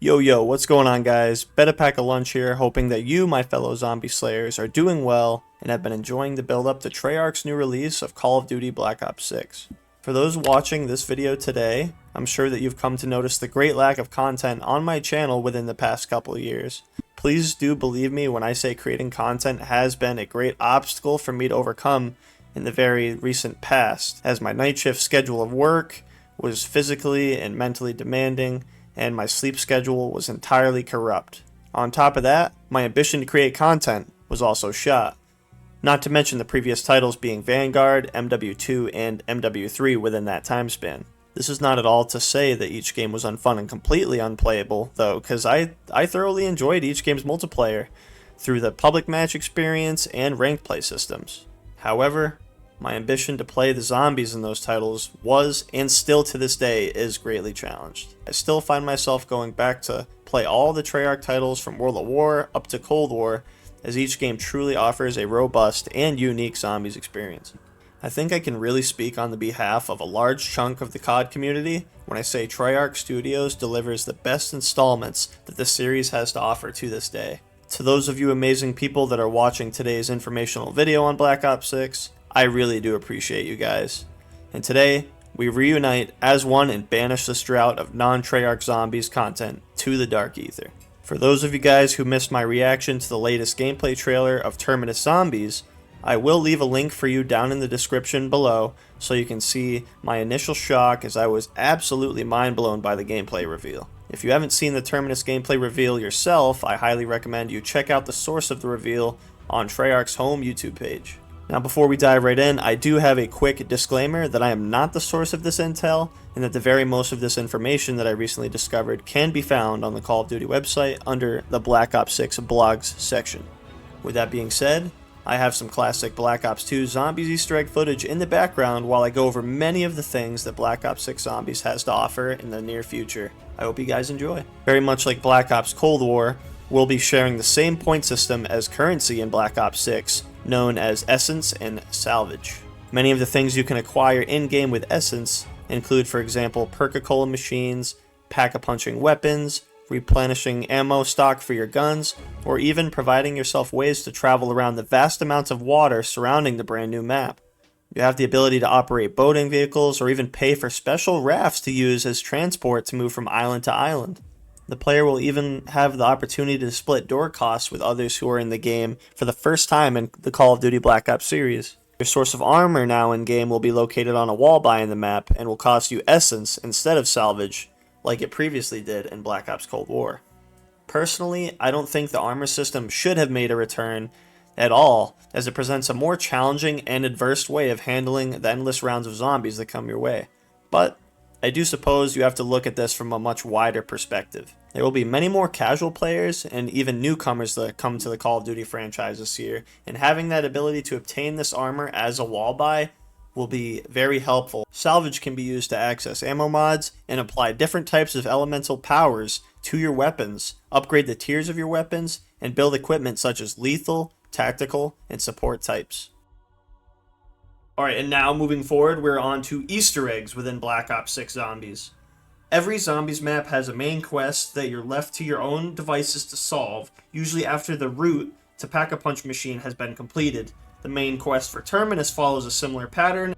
Yo, what's going on, guys? BeTTaPacKaLuNcH here, hoping that you, my fellow zombie slayers, are doing well and have been enjoying the build up to Treyarch's new release of Call of Duty Black Ops 6. For those watching this video today, I'm sure that you've come to notice the great lack of content on my channel within the past couple of years. Please do believe me when I say creating content has been a great obstacle for me to overcome in the very recent past, as my night shift schedule of work was physically and mentally demanding, and my sleep schedule was entirely corrupt. On top of that, my ambition to create content was also shot. Not to mention the previous titles being Vanguard, MW2, and MW3 within that time span. This is not at all to say that each game was unfun and completely unplayable, though, because I thoroughly enjoyed each game's multiplayer through the public match experience and ranked play systems. However, my ambition to play the zombies in those titles was, and still to this day, is greatly challenged. I still find myself going back to play all the Treyarch titles from World at War up to Cold War, as each game truly offers a robust and unique zombies experience. I think I can really speak on the behalf of a large chunk of the COD community when I say Treyarch Studios delivers the best installments that the series has to offer to this day. To those of you amazing people that are watching today's informational video on Black Ops 6, I really do appreciate you guys. And today, we reunite as one and banish this drought of non-Treyarch Zombies content to the dark ether. For those of you guys who missed my reaction to the latest gameplay trailer of Terminus Zombies, I will leave a link for you down in the description below so you can see my initial shock, as I was absolutely mind blown by the gameplay reveal. If you haven't seen the Terminus gameplay reveal yourself, I highly recommend you check out the source of the reveal on Treyarch's home YouTube page. Now, before we dive right in, I do have a quick disclaimer that I am not the source of this intel, and that the very most of this information that I recently discovered can be found on the Call of Duty website under the Black Ops 6 blogs section. With that being said, I have some classic Black Ops 2 Zombies Easter egg footage in the background while I go over many of the things that Black Ops 6 Zombies has to offer in the near future. I hope you guys enjoy. Very much like Black Ops Cold War, we'll be sharing the same point system as currency in Black Ops 6, known as Essence and Salvage. Many of the things you can acquire in-game with Essence include, for example, Perk-a-Cola machines, pack-a-punching weapons, replenishing ammo stock for your guns, or even providing yourself ways to travel around the vast amounts of water surrounding the brand new map. You have the ability to operate boating vehicles or even pay for special rafts to use as transport to move from island to island. The player will even have the opportunity to split door costs with others who are in the game for the first time in the Call of Duty Black Ops series. Your source of armor now in-game will be located on a wall buy in the map and will cost you Essence instead of Salvage, like it previously did in Black Ops Cold War. Personally, I don't think the armor system should have made a return at all, as it presents a more challenging and adverse way of handling the endless rounds of zombies that come your way. But I do suppose you have to look at this from a much wider perspective. There will be many more casual players and even newcomers that come to the Call of Duty franchise this year, and having that ability to obtain this armor as a wall buy will be very helpful. Salvage can be used to access ammo mods and apply different types of elemental powers to your weapons, upgrade the tiers of your weapons, and build equipment such as lethal, tactical, and support types. Alright, and now moving forward, we're on to Easter eggs within Black Ops 6 Zombies. Every Zombies map has a main quest that you're left to your own devices to solve, usually after the route to Pack-a-Punch machine has been completed. The main quest for Terminus follows a similar pattern.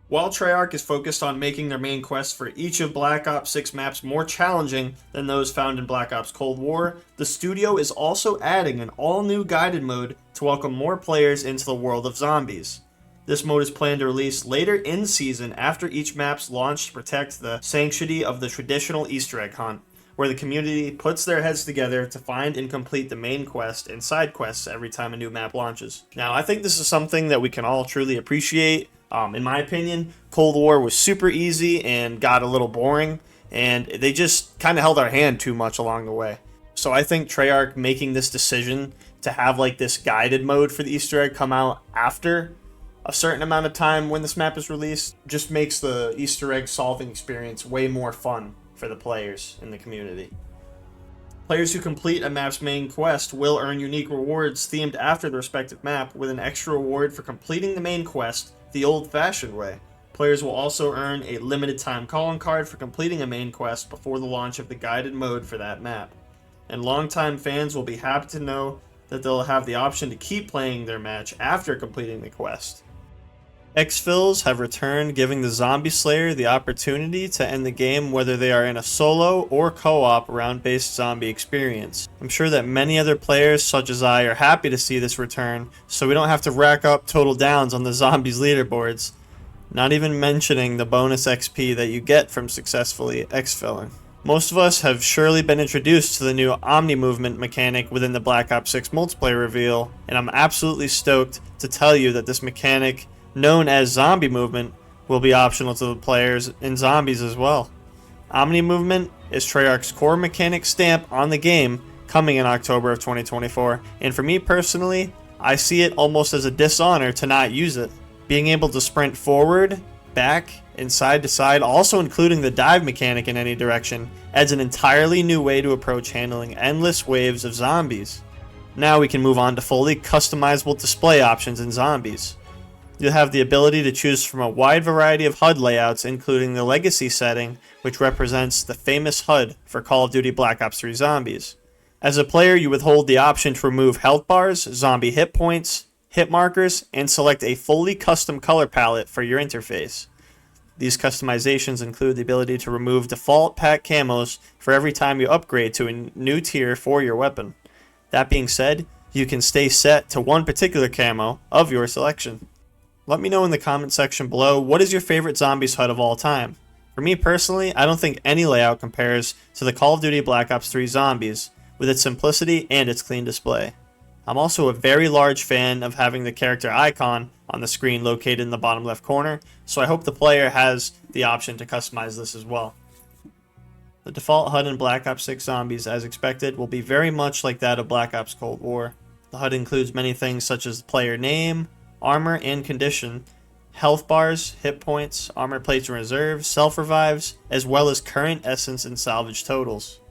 While Treyarch is focused on making their main quests for each of Black Ops 6 maps more challenging than those found in Black Ops Cold War, the studio is also adding an all-new guided mode to welcome more players into the world of zombies. This mode is planned to release later in season after each map's launch to protect the sanctity of the traditional Easter egg hunt, where the community puts their heads together to find and complete the main quest and side quests every time a new map launches. Now, I think this is something that we can all truly appreciate. In my opinion, Cold War was super easy and got a little boring, and they just kind of held our hand too much along the way. So I think Treyarch making this decision to have like this guided mode for the Easter egg come out after a certain amount of time when this map is released just makes the Easter egg solving experience way more fun for the players in the community. Players who complete a map's main quest will earn unique rewards themed after the respective map, with an extra reward for completing the main quest the old-fashioned way. Players will also earn a limited time calling card for completing a main quest before the launch of the guided mode for that map. And longtime fans will be happy to know that they'll have the option to keep playing their match after completing the quest. Exfils have returned, giving the Zombie Slayer the opportunity to end the game whether they are in a solo or co-op round-based zombie experience. I'm sure that many other players such as I are happy to see this return, so we don't have to rack up total downs on the zombies leaderboards, not even mentioning the bonus XP that you get from successfully exfilling. Most of us have surely been introduced to the new Omni movement mechanic within the Black Ops 6 multiplayer reveal, and I'm absolutely stoked to tell you that this mechanic, known as zombie movement, will be optional to the players in zombies as well. Omni movement is Treyarch's core mechanic stamp on the game, coming in October of 2024, and for me personally, I see it almost as a dishonor to not use it. Being able to sprint forward, back, and side to side, also including the dive mechanic in any direction, adds an entirely new way to approach handling endless waves of zombies. Now we can move on to fully customizable display options in zombies. You'll have the ability to choose from a wide variety of HUD layouts, including the Legacy setting, which represents the famous HUD for Call of Duty Black Ops 3 Zombies. As a player, you withhold the option to remove health bars, zombie hit points, hit markers, and select a fully custom color palette for your interface. These customizations include the ability to remove default pack camos for every time you upgrade to a new tier for your weapon. That being said, you can stay set to one particular camo of your selection. Let me know in the comment section below, what is your favorite Zombies HUD of all time? For me personally, I don't think any layout compares to the Call of Duty Black Ops 3 Zombies, with its simplicity and its clean display. I'm also a very large fan of having the character icon on the screen located in the bottom left corner, so I hope the player has the option to customize this as well. The default HUD in Black Ops 6 Zombies, as expected, will be very much like that of Black Ops Cold War. The HUD includes many things such as the player name, armor and condition, health bars, hit points, armor plates and reserves, self-revives, as well as current essence and salvage totals.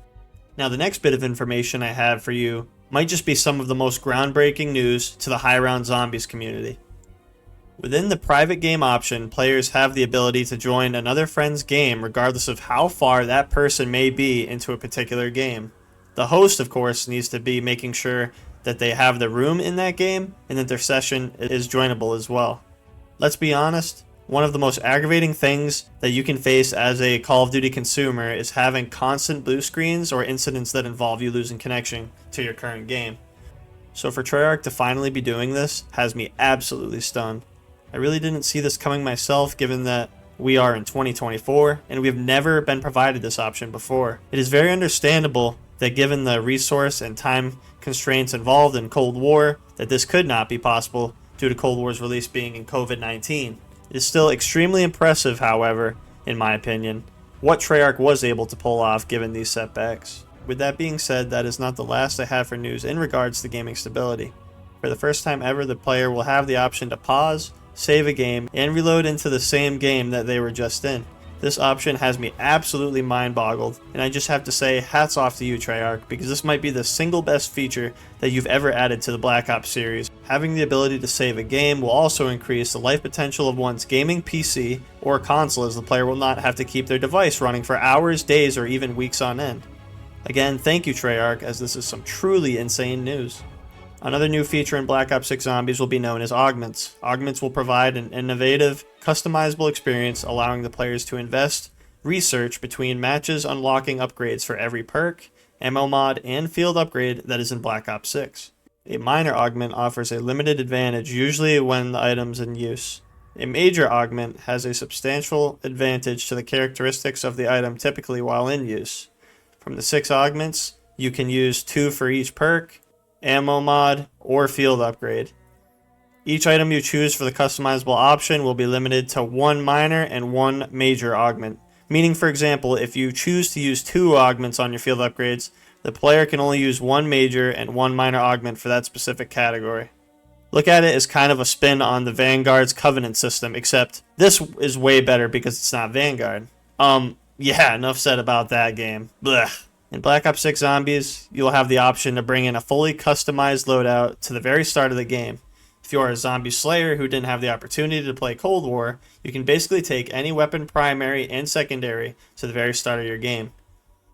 Now the next bit of information I have for you might just be some of the most groundbreaking news to the high-round zombies community. Within the private game option, players have the ability to join another friend's game regardless of how far that person may be into a particular game. The host, of course, needs to be making sure that they have the room in that game and that their session is joinable as well. Let's be honest, one of the most aggravating things that you can face as a Call of Duty consumer is having constant blue screens or incidents that involve you losing connection to your current game. So for Treyarch to finally be doing this has me absolutely stunned. I really didn't see this coming myself, given that we are in 2024 and we have never been provided this option before. It is very understandable that given the resource and time constraints involved in Cold War, that this could not be possible due to Cold War's release being in COVID-19. It is still extremely impressive, however, in my opinion, what Treyarch was able to pull off given these setbacks. With that being said, that is not the last I have for news in regards to gaming stability. For the first time ever, the player will have the option to pause, save a game, and reload into the same game that they were just in. This option has me absolutely mind-boggled, and I just have to say hats off to you, Treyarch, because this might be the single best feature that you've ever added to the Black Ops series. Having the ability to save a game will also increase the life potential of one's gaming PC or console, as the player will not have to keep their device running for hours, days, or even weeks on end. Again, thank you, Treyarch, as this is some truly insane news. Another new feature in Black Ops 6 Zombies will be known as augments. Augments will provide an innovative, customizable experience allowing the players to invest research between matches, unlocking upgrades for every perk, ammo mod, and field upgrade that is in Black Ops 6. A minor augment offers a limited advantage, usually when the item's in use. A major augment has a substantial advantage to the characteristics of the item typically while in use. From the 6 augments, you can use 2 for each perk, ammo mod, or field upgrade. Each item you choose for the customizable option will be limited to 1 minor and 1 major augment. Meaning, for example, if you choose to use 2 augments on your field upgrades, the player can only use 1 major and 1 minor augment for that specific category. Look at it as kind of a spin on the Vanguard's Covenant system, except this is way better because it's not Vanguard. Yeah, enough said about that game. Blech. In Black Ops 6 Zombies, you'll have the option to bring in a fully customized loadout to the very start of the game. If you are a zombie slayer who didn't have the opportunity to play Cold War, you can basically take any weapon primary and secondary to the very start of your game.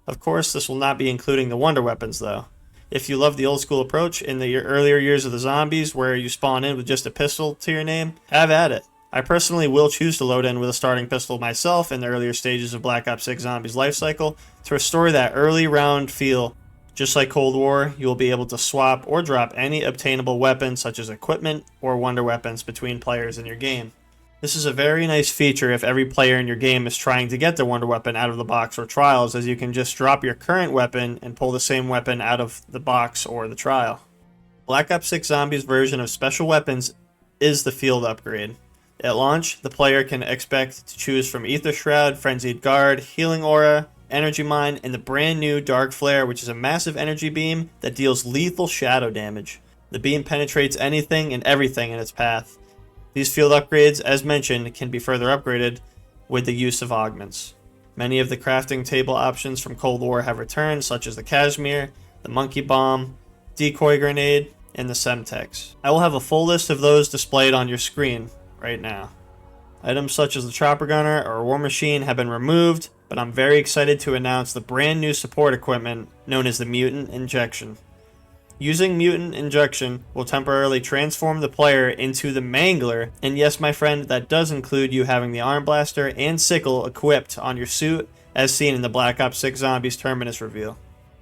Of course, this will not be including the wonder weapons though. If you love the old school approach in the earlier years of the zombies where you spawn in with just a pistol to your name, have at it. I personally will choose to load in with a starting pistol myself in the earlier stages of Black Ops 6 Zombies lifecycle to restore that early round feel. Just like Cold War, you will be able to swap or drop any obtainable weapon such as equipment or wonder weapons between players in your game. This is a very nice feature if every player in your game is trying to get their wonder weapon out of the box or trials, as you can just drop your current weapon and pull the same weapon out of the box or the trial. Black Ops 6 Zombies version of special weapons is the field upgrade. At launch, the player can expect to choose from Ether Shroud, Frenzied Guard, Healing Aura, Energy Mine, and the brand new Dark Flare, which is a massive energy beam that deals lethal shadow damage. The beam penetrates anything and everything in its path. These field upgrades, as mentioned, can be further upgraded with the use of augments. Many of the crafting table options from Cold War have returned, such as the Cashmere, the Monkey Bomb, Decoy Grenade, and the Semtex. I will have a full list of those displayed on your screen right now. Items such as the Chopper Gunner or War Machine have been removed, but I'm very excited to announce the brand new support equipment known as the Mutant Injection. Using Mutant Injection will temporarily transform the player into the Mangler, and yes my friend, that does include you having the Arm Blaster and Sickle equipped on your suit as seen in the Black Ops 6 Zombies Terminus reveal.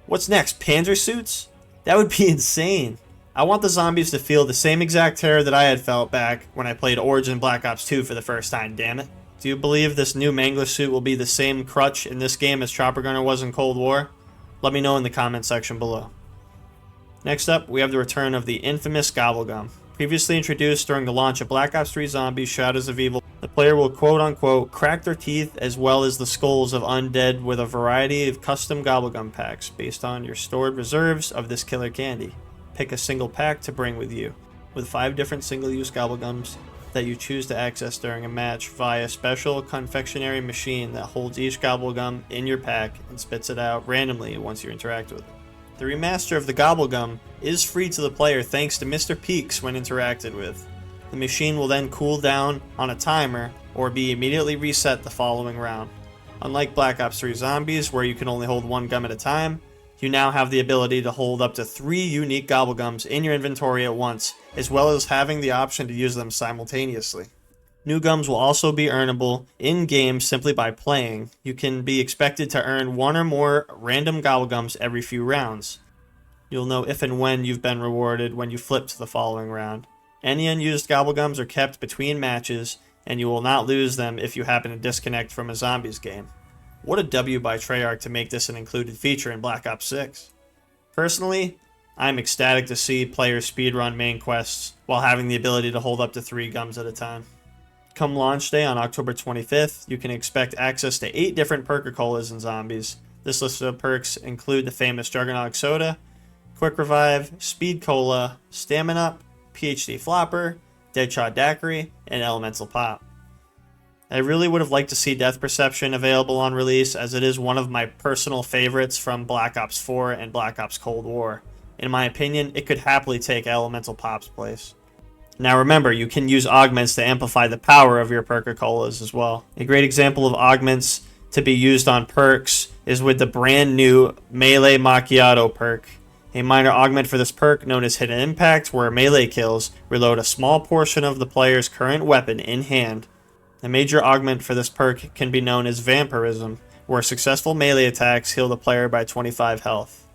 What's next, Panzer suits? That would be insane. I want the zombies to feel the same exact terror that I had felt back when I played Origin Black Ops 2 for the first time, damn it. Do you believe this new Mangler suit will be the same crutch in this game as Chopper Gunner was in Cold War? Let me know in the comment section below. Next up, we have the return of the infamous Gobblegum. Previously introduced during the launch of Black Ops 3 Zombies Shadows of Evil, the player will quote-unquote crack their teeth as well as the skulls of undead with a variety of custom Gobblegum packs based on your stored reserves of this killer candy. Pick a single pack to bring with you, with 5 different single-use Gobblegums that you choose to access during a match via a special confectionery machine that holds each Gobblegum in your pack and spits it out randomly once you interact with it. The remaster of the Gobblegum is free to the player thanks to Mr. Peaks when interacted with. The machine will then cool down on a timer or be immediately reset the following round. Unlike Black Ops 3 Zombies, where you can only hold 1 gum at a time, you now have the ability to hold up to 3 unique Gobblegums in your inventory at once, as well as having the option to use them simultaneously. New gums will also be earnable in-game simply by playing. You can be expected to earn 1 or more random Gobblegums every few rounds. You'll know if and when you've been rewarded when you flip to the following round. Any unused Gobblegums are kept between matches, and you will not lose them if you happen to disconnect from a Zombies game. What a W by Treyarch to make this an included feature in Black Ops 6. Personally, I'm ecstatic to see players speedrun main quests while having the ability to hold up to 3 gums at a time. Come launch day on October 25th, you can expect access to 8 different Perka-Colas in Zombies. This list of perks include the famous Juggernaut Soda, Quick Revive, Speed Cola, Stamina Up, PhD Flopper, Deadshot Daiquiri, and Elemental Pop. I really would have liked to see Death Perception available on release, as it is one of my personal favorites from Black Ops 4 and Black Ops Cold War. In my opinion, it could happily take Elemental Pop's place. Now remember, you can use augments to amplify the power of your Perka-Colas as well. A great example of augments to be used on perks is with the brand new Melee Macchiato perk. A minor augment for this perk, known as Hidden Impact, where melee kills reload a small portion of the player's current weapon in hand. A major augment for this perk can be known as Vampirism, where successful melee attacks heal the player by 25 health.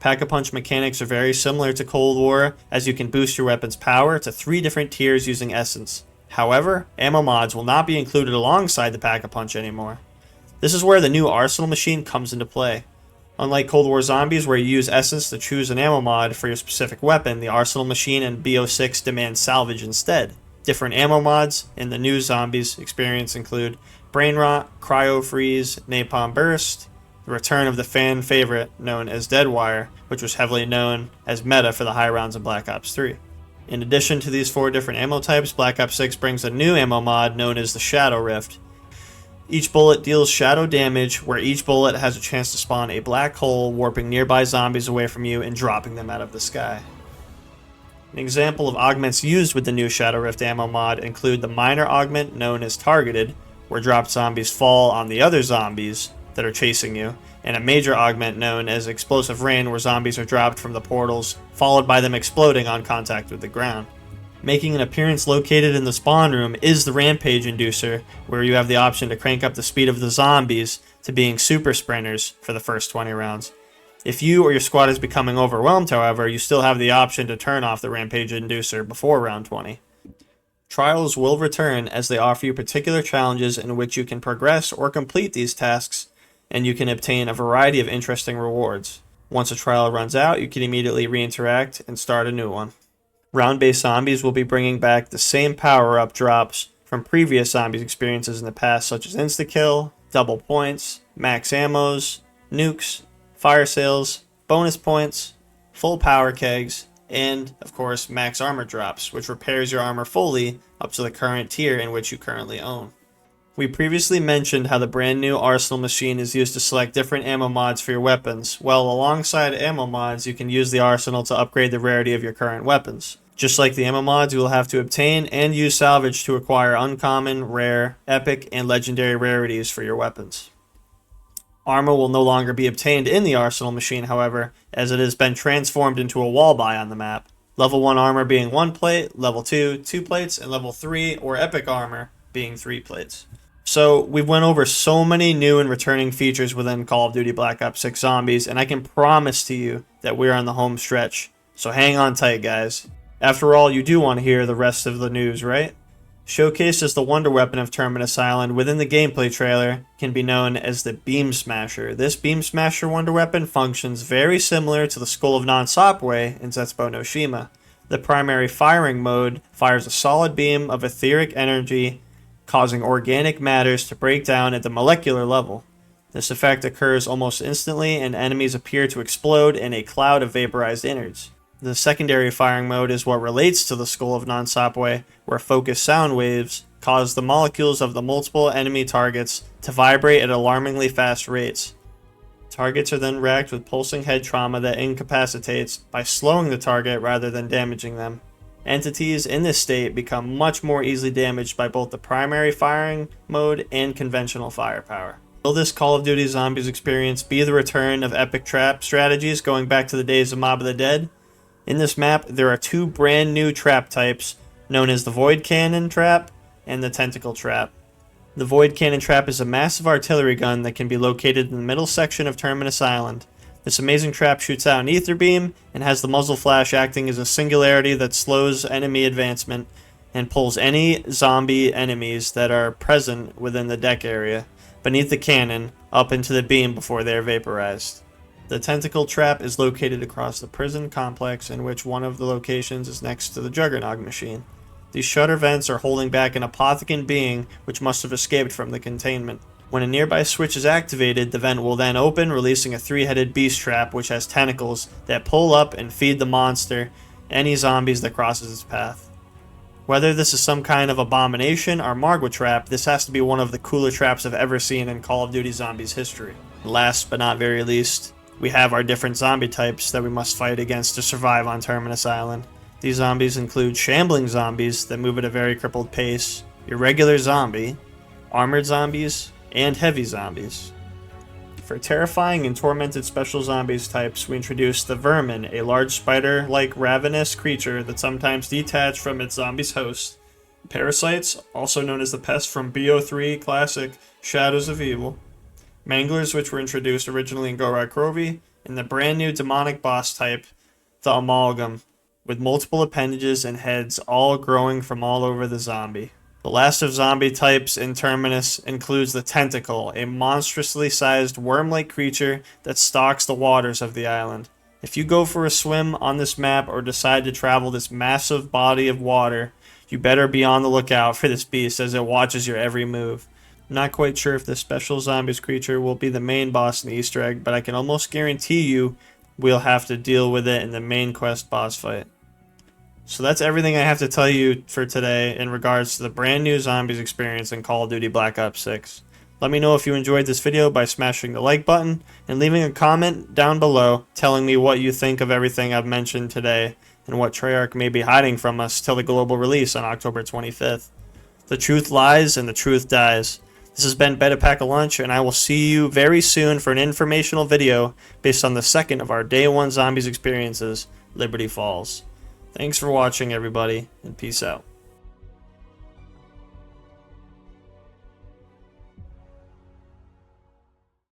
Pack-a-Punch mechanics are very similar to Cold War, as you can boost your weapon's power to 3 different tiers using Essence. However, ammo mods will not be included alongside the Pack-a-Punch anymore. This is where the new Arsenal machine comes into play. Unlike Cold War Zombies, where you use Essence to choose an ammo mod for your specific weapon, the Arsenal machine and BO6 demand salvage instead. Different ammo mods in the new Zombies experience include Brain Rot, Cryo Freeze, Napalm Burst, the return of the fan favorite known as Deadwire, which was heavily known as meta for the high rounds of Black Ops 3. In addition to these 4 different ammo types, Black Ops 6 brings a new ammo mod known as the Shadow Rift. Each bullet deals shadow damage, where each bullet has a chance to spawn a black hole, warping nearby zombies away from you and dropping them out of the sky. An example of augments used with the new Shadow Rift ammo mod include the minor augment known as Targeted, where dropped zombies fall on the other zombies that are chasing you, and a major augment known as Explosive Rain, where zombies are dropped from the portals, followed by them exploding on contact with the ground. Making an appearance located in the spawn room is the Rampage Inducer, where you have the option to crank up the speed of the zombies to being super sprinters for the first 20 rounds. If you or your squad is becoming overwhelmed, however, you still have the option to turn off the Rampage Inducer before round 20. Trials will return as they offer you particular challenges in which you can progress or complete these tasks, and you can obtain a variety of interesting rewards. Once a trial runs out, you can immediately reinteract and start a new one. Round-based zombies will be bringing back the same power-up drops from previous zombies experiences in the past, such as insta-kill, double points, max ammos, nukes, fire sales, bonus points, full power kegs, and, of course, max armor drops, which repairs your armor fully up to the current tier in which you currently own. We previously mentioned how the brand new Arsenal machine is used to select different ammo mods for your weapons. Well, alongside ammo mods, you can use the Arsenal to upgrade the rarity of your current weapons. Just like the ammo mods, you will have to obtain and use salvage to acquire uncommon, rare, epic, and legendary rarities for your weapons. Armor will no longer be obtained in the Arsenal machine, however, as it has been transformed into a wall buy on the map. Level 1 armor being 1 plate, level 2, 2 plates, and level 3 or epic armor being 3 plates. So we've went over so many new and returning features within Call of Duty Black Ops 6 Zombies, and I can promise to you that we're on the home stretch. So hang on tight, guys. After all, you do want to hear the rest of the news, right? Showcased as the wonder weapon of Terminus Island within the gameplay trailer can be known as the Beam Smasher. This Beam Smasher wonder weapon functions very similar to the Skull of Non-Stopway in Zetsubo no Shima. The primary firing mode fires a solid beam of etheric energy, causing organic matters to break down at the molecular level. This effect occurs almost instantly and enemies appear to explode in a cloud of vaporized innards. The secondary firing mode is what relates to the Skull of Non-Stopway, where focused sound waves cause the molecules of the multiple enemy targets to vibrate at alarmingly fast rates. Targets are then racked with pulsing head trauma that incapacitates by slowing the target rather than damaging them. Entities in this state become much more easily damaged by both the primary firing mode and conventional firepower. Will this Call of Duty Zombies experience be the return of epic trap strategies going back to the days of Mob of the Dead? In this map, there are two brand new trap types, known as the Void Cannon Trap and the Tentacle Trap. The Void Cannon Trap is a massive artillery gun that can be located in the middle section of Terminus Island. This amazing trap shoots out an ether beam and has the muzzle flash acting as a singularity that slows enemy advancement and pulls any zombie enemies that are present within the deck area beneath the cannon up into the beam before they are vaporized. The Tentacle Trap is located across the prison complex, in which one of the locations is next to the Juggernog machine. These shutter vents are holding back an apothecant being which must have escaped from the containment. When a nearby switch is activated, the vent will then open, releasing a three-headed beast trap which has tentacles that pull up and feed the monster any zombies that crosses its path. Whether this is some kind of abomination or Margwa trap, this has to be one of the cooler traps I've ever seen in Call of Duty Zombies history. Last but not very least, we have our different zombie types that we must fight against to survive on Terminus Island. These zombies include shambling zombies that move at a very crippled pace, irregular zombie, armored zombies, and heavy zombies. For terrifying and tormented special zombies types, we introduce the Vermin, a large spider-like ravenous creature that sometimes detach from its zombie's host. Parasites, also known as the pest from BO3 Classic Shadows of Evil. Manglers, which were introduced originally in Gorod Krovi, and the brand new demonic boss type, the Amalgam, with multiple appendages and heads all growing from all over the zombie. The last of zombie types in Terminus includes the Tentacle, a monstrously sized worm-like creature that stalks the waters of the island. If you go for a swim on this map or decide to travel this massive body of water, you better be on the lookout for this beast as it watches your every move. I'm not quite sure if this special zombies creature will be the main boss in the Easter egg, but I can almost guarantee you we'll have to deal with it in the main quest boss fight. So that's everything I have to tell you for today in regards to the brand new zombies experience in Call of Duty Black Ops 6. Let me know if you enjoyed this video by smashing the like button and leaving a comment down below telling me what you think of everything I've mentioned today and what Treyarch may be hiding from us till the global release on October 25th. The truth lies and the truth dies. This has been BeTTaPacKaLuNcH, and I will see you very soon for an informational video based on the second of our Day 1 Zombies experiences, Liberty Falls. Thanks for watching, everybody, and peace out.